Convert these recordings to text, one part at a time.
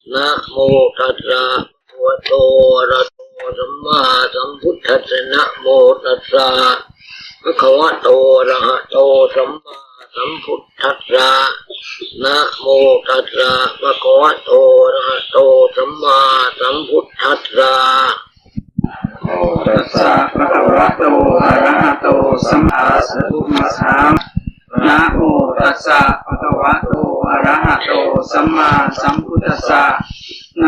นะโมตัสสะภะคะวะโตอะระหะโตสัมมาสัมพุทธัสสะนะโมตัสสะภะคะวะโตอะระหะโตสัมมาสัมพุทธัสสะนะโมตัสสะภะคะวะโตอะระหะโตสัมมาสัมพุทธัสสะโมตัสสะภะคะวะโตอะระหะโตสัมมาสัมพุทธัสสะนะโมตัสสะภะคะวะโตอะระหะโตสัมมาสัมพุทธัสสะ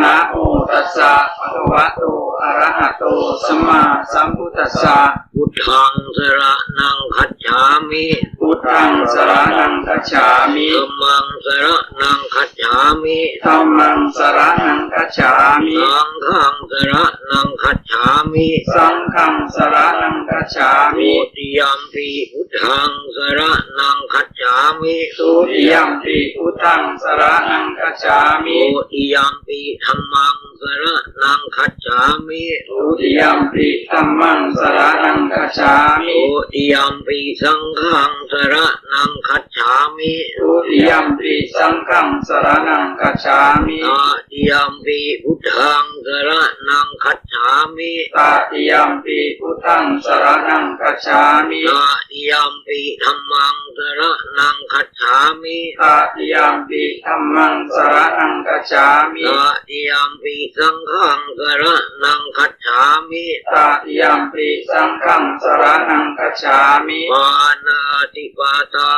นะโมตัสสะภะคะวะโตอะระหะโตสัมมาสัมพุทธัสสะพุทธังสรณังคัจฉามิพุทธังสรณังคัจฉามิธัมมังสรณังคัจฉามิธัมมังสรณังคัจฉามิสังฆังสรณังคัจฉามิสังฆังสรณังคัจฉามิทุติยัมปิพุทธังสรณังคัจฉามิทุติยัมปิพุทธังสรณังคัจฉามิทุติยัมปิธัมมังสรณังคัจฉามิทุติยัมปิธัมมังสรณังคัจฉามิทุติยัมปิสังฆังสรณังคัจฉามิทุติยัมปิสังฆังสรณังคัจฉามิตติยัมปิพุทธังสรณังคัจฉามิตติยัมปิพุทธังสรณังคัจฉามิตติยัมปิธัมมังสรณังคัจฉามิตติยัมปิธัมมังสรณังคัจฉามิตติยัมปิสังฆังสรณังคัจฉามิตติยัมปิสังฆังสรณังคัจฉามิปานาติปาตา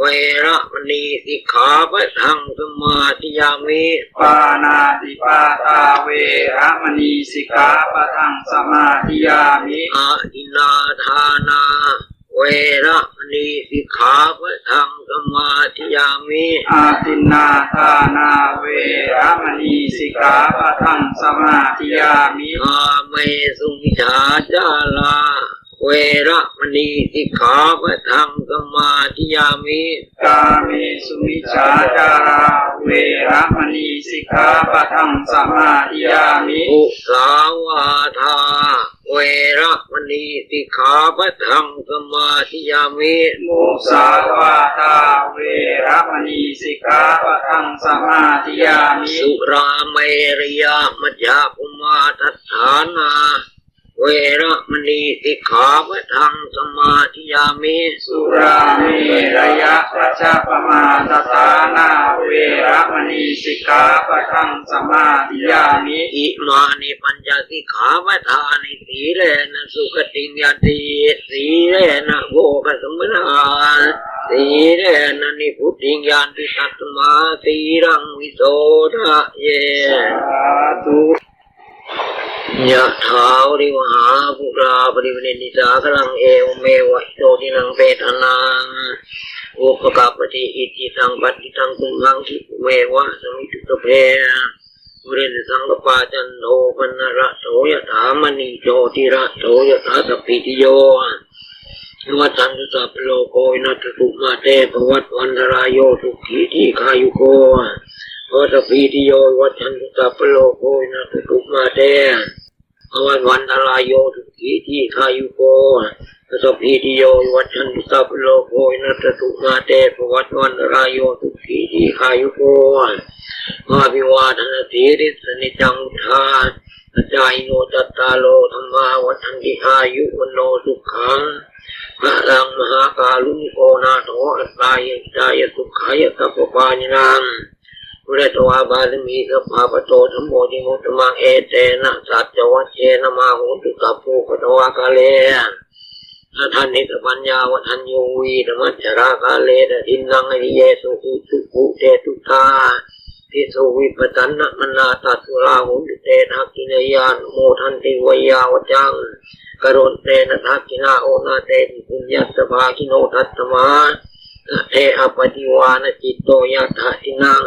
เวระมณีสิกขาปะทังสมาธิยามิปานาติปาตาเวระมณีสิกขาปะทังสมาธิยามิอาทินนาทานาเวระมณีสิกขาปะทังสมาธิยามิอาทินนาทานาเวระมณีสิกขาปะทังสมาธิยามิอาเมสุมิจฉาจาราเวระมณีสิกขาปะทังสมาธิยามิกาเมสุมิจฉาจาราเวระมณีสิกขาปะทังสมาธิยามิอุสาวาทาเวระมณีสิกขาปะทังสมาธิยามิมุสาวาทาเวระมณีสิกขาปะทังสมาธิยามิสุราเมรยามัจจาปุมาทัฏฐานาเวระมณีสิกขาปะทังสมาธิยามิสุราเมรยะมัจจปมาทัฏฐานาเวระมณีสิกขาปะทังสมาธิยามิอิมานิปัญจสิกขาปะทานิสีเลนะสุขติญาติสีเลนะโภคสัมปทาสีเลนะนิพุทธิญาติสัตมาสีรังวิโสทะเยสาธุยะถาวริวหาภูราปริวิเนติสากลังเอวเมวะโตทินังเปตานังอุปกาปฏิอิติสังปัติตังคุมังคิเมวะสมิตุตเพบุเรนสังกปาจันโทปนระโสยะถามณีโจติระโสยะถาสัพพิติโยวัฏันตุสัพโลโกวินัสตุมาเตภวัตวันตรายโยสุขีทีขายุโกวัฏปีติโยวัฏันตุสัพโลโกวินัสตุมาเตภวัตวันตรายโยสุขีทีขายุโกวัฏปีติโยวัฏันตุสัพโลโกวินัสตุมาเตภวัตวันตรายโยสุขีทีขายุโกมาภิวาทนาสีริสนิจังอุทาจายโนจัตตาโลธรรมาวัฏันติอายุวันโนสุขังพระลังมหากาลุโกนาโถอัตตายจายสุขายสัพพานินามพุทธวาบาลมีสัพพะปโตธัมโมจิมุตตมังเอเตนะสัจจวัชเชนะมาหุตุสัพพุปตวากาเลท่านนิสปัญญาวัฏัญโยวีธรรมจรากาเลนะทินังอริเยสุขุสุขุเตตุตาทิสุวิปตันนะมนาตัสุราหุตุเตทักขินยานโมทันติวยาวจังกรุณเตนะทักขินาโอนาเตติปุญญสภาคิโนทัตตมาเทอปฏิวานจิตโตยัตถะทินัง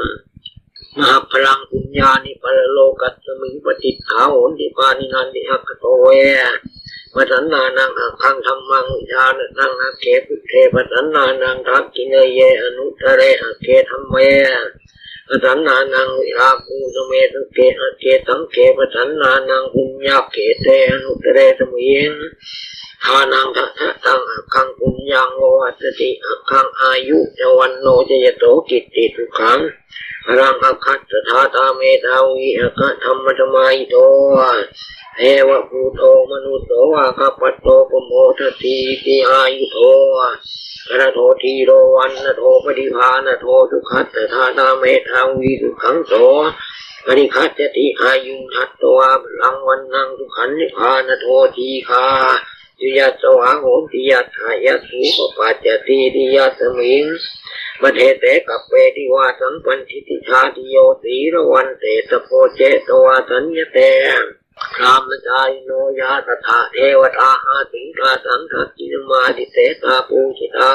มหาพลังปุญญานิปะโลกัสมิงปฏิภาโหติปานินันติอัคโตเวปัสนานังอักขังธรรมังวิชานังอักเขปุเทปัสนานังทักขิเนเยอนุตเรอักเขธรรมเวปัสนานังวิราคูสเมตุเกอักเขตังเขปัสนานังปุญญาเขเตอนุตเรสมิง ทานังทะทะตังอักขังปุญญังโอวัตติอักขังอายุจวันโนจยโตกิตติทุกขังรังอักขัตถาตาเมตาวิอักขธรรมธรรมายโตเอวะภูโตมนุสโตวะคัปปโตปโมทติติอายุโตกระโททีโรวันนโทปฏิภาณโททุกขัตถาตาเมตาวิทุกขังโตปริคัจติอายุทัตตวะลังวันนังทุกขันนิพานโททีคายุยัสสวะโหติยัสหายัสสุปปัจจติติยัสมิงมเทเตกับเวทิวาสังปัญชิติชาติโยสีระวันเตตโพเจตวาสัญญเตพรามจายโนยาตถาเทวตาอาติกาสังฆกินมาติเตตาปูชิตา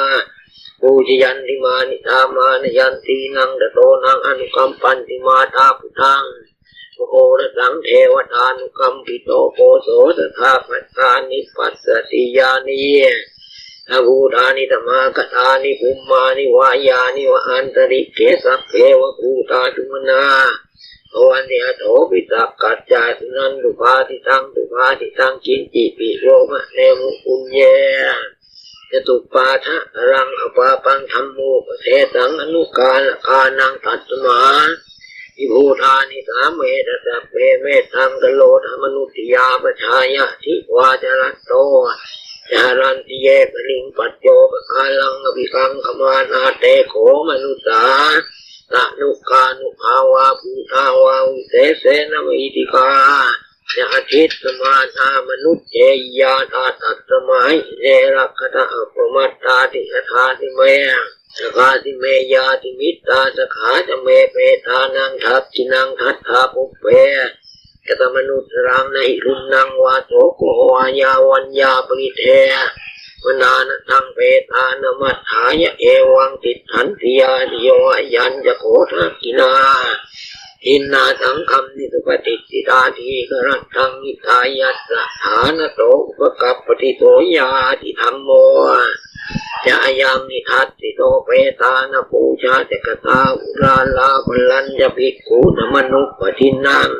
ปูชยันติมานิตามานยันตีนังตโตนังอนุกัมปันติมาตาพุทังโอระสังเทวตานุกัมปิโตโกโสตถาปัสสานิปัสสติยานีอาภูตานิธรรมากตานิภูมานิวายานิวอันตริเกสัพเพวะภูตาตุมนาโอวันเดียโถปิตักกัจจาสุนันตุภาติตังกินจิปิโรมะเนมุปุญเยจตุปาทะรังอปาปังธรรมโมปเทสังอนุกาลกานังตัตมาอิภูธานิสามเมตตะเปเมตังกโลธรรมนุติยาปชายะทิวาจรัตโตจารันติเยปลิงปัจโจปกาลังอภิกังขมานาเตโขมนุสาตะนุกานุภาวาภูทาวาวิเศษนมิติกาญาทิตสมาธามนุษย์เจยาตาตัตสมัยเนรักขตาอัปมัตตาติคทาติเมสกาติเมยาติมิตตาสขาจเมเปตานังทัตกินังทัตถาปุเปกตมนุษย์รังในรุนนังวาโตโกวายาวัญญาปริเทวนานะทังเปตานมัฏฐายะเอวังติถันติยาติโยยัญจะโกทักกินาอินนาสังคัมนิสุปฏิสิตาทีกรัตถังนิทายัสสะฐานโตอุปกัปปติโสยาติธรรมโมจายังนิทัตติโตเปตานปูชาเจกตาอุราลาภลัญญภิกขุนมนุปทินัง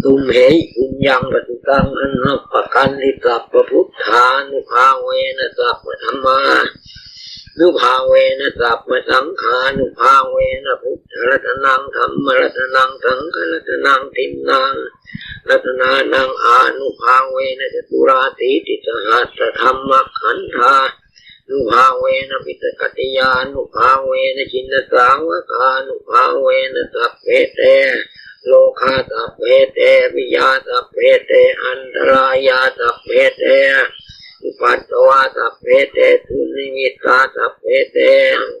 ตุมเหยอุญญังปฏิตังอนัปปกันลิสัพพพุทธานุภาเวนะสัพพธรรมานุภาเวนะสัพพสังขานุภาเวนะพุทธรัตนังธรรมรัตนังสังฆรัตนังทินนังรัตนานังอานุภาเวนะจตุราติติสหัสธรรมขันธานุภาเวนะปิตกติยานุภาเวนะชินสาวกานุภาเวนะสัพเพเตโลกาสัพเพเตวิยาสัพเพเตอันตรายาสัพเพเตอุปัตตวาสัพเพเตทุนิมิตาสัพเพเต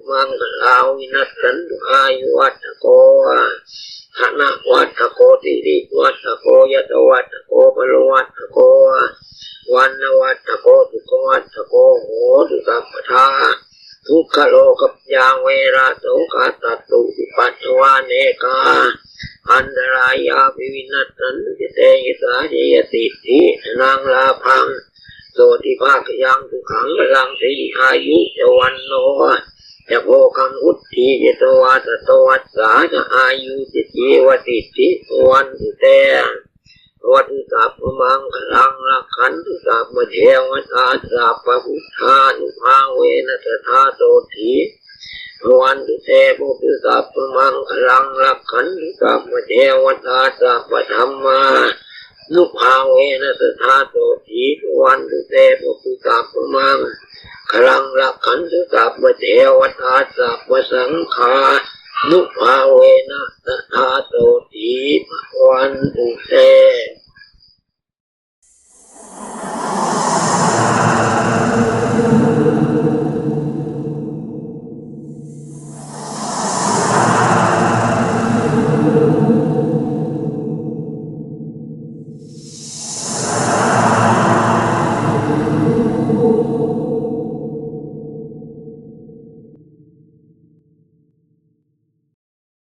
มังคลาวินัสสันตุอายุวัตโกธนะวัตโกติริวัตโกยตวัตโกปโลวัตโกวันนวัตโกทุกวัตโกโหตุสัพพทาทุกขโลกับยาเวราโสกาตตุอุปัตตวาเนกาอันตรายาภิวินัสสันติเตยสาเจยติทินางลาพังโสติภาคยังทุขังลังสีอายุจวันโนจะโภคังอุตติเจตวาตโตวัสสาจะอายุจิจีวติทิวันตุเตวัตุสัพพมังคลังลักขันตุสัพพเทวตาสัพพพุทธานุภาเวนะตถาโตทิวันตุเตปุตุสัพพมังคลังลักขันตุสัพพเทวตาสัพพธรรมานุภาเวนะตถาโตทิวันตุเตปุตุสัพพมังคลังลักขันตุสัพพเทวตาสัพพสังฆานุภาเวนะตถาโตทิวันตุเต